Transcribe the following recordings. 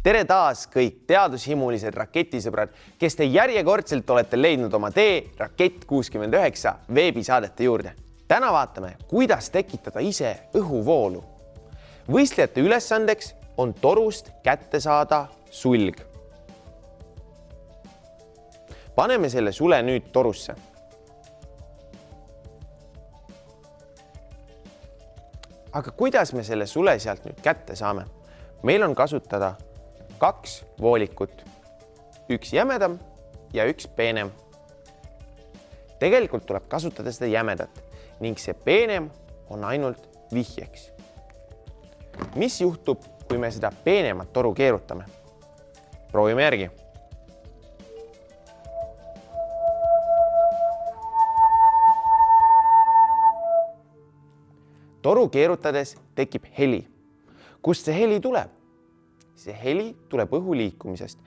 Tere taas kõik teadushimulised raketisõbrad, kes te järjekordselt olete leidnud oma tee Rakett 69 veebisaadete juurde. Täna vaatame, kuidas tekitada ise õhuvoolu. Võistlejate ülesandeks on torust kätte saada sulg. Paneme selle sule nüüd torusse. Aga kuidas me selle sule sealt nüüd kätte saame? Meil on kasutada 2 voolikut, 1 jämedam ja 1 peenem. Tegelikult tuleb kasutada seda jämedat ning see peenem on ainult vihjeks. Mis juhtub, kui me seda peenemat toru keerutame? Proovime järgi. Toru keerutades tekib heli. Kust see heli tuleb? See heli tuleb õhu liikumisest.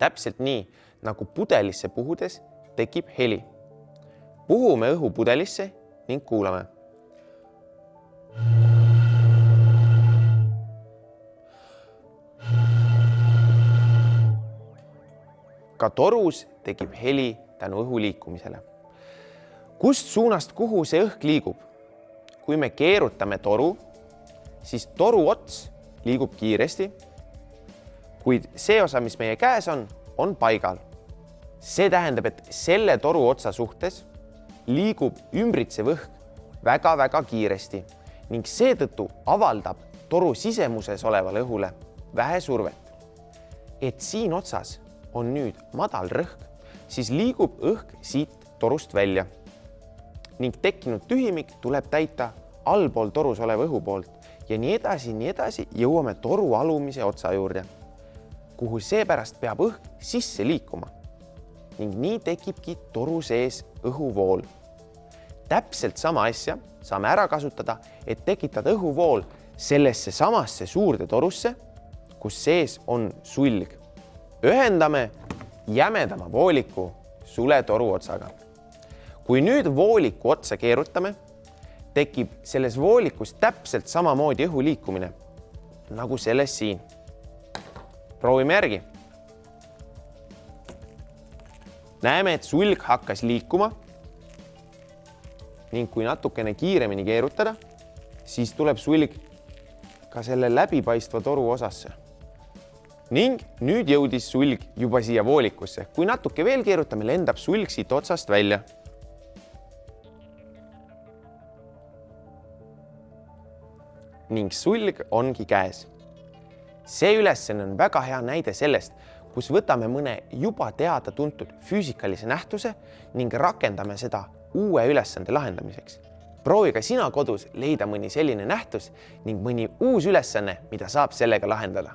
Täpselt nii, nagu pudelisse puhudes tekib heli. Puhume õhu pudelisse ning kuulame. Ka torus tekib heli tänu õhu liikumisele. Kust suunast kuhu see õhk liigub? Kui me keerutame toru, siis toru ots liigub kiiresti, kuid see osa, mis meie käes on paigal. See tähendab, et selle toru otsa suhtes liigub ümbritsev õhk väga-väga kiiresti ning seetõttu avaldab toru sisemuses olevale õhule vähe survet. Et siin otsas on nüüd madal rõhk, siis liigub õhk siit torust välja ning tekkinud tühimik tuleb täita allpool torus oleva õhu poolt ja nii edasi jõuame toru alumise otsa juurde, kuhu seepärast peab õhk sisse liikuma ning nii tekibki toru sees õhuvool. Täpselt sama asja saame ära kasutada, et tekitada õhuvool sellesse samasse suurde torusse, kus sees on sulg. Ühendame jämedama vooliku sule toru otsaga. Kui nüüd vooliku otsa keerutame, tekib selles voolikus täpselt samamoodi õhu liikumine, nagu selles siin. Proovime järgi. Näeme, et sulg hakkas liikuma ning kui natukene kiiremini keerutada, siis tuleb sulg ka selle läbipaistva toru osasse. Ning nüüd jõudis sulg juba siia voolikusse. Kui natuke veel keerutame, lendab sulg siit otsast välja. Ning sulg ongi käes. See ülesanne on väga hea näide sellest, kus võtame mõne juba teada tuntud füüsikalise nähtuse ning rakendame seda uue ülesande lahendamiseks. Proovi ka sina kodus leida mõni selline nähtus ning mõni uus ülesanne, mida saab sellega lahendada.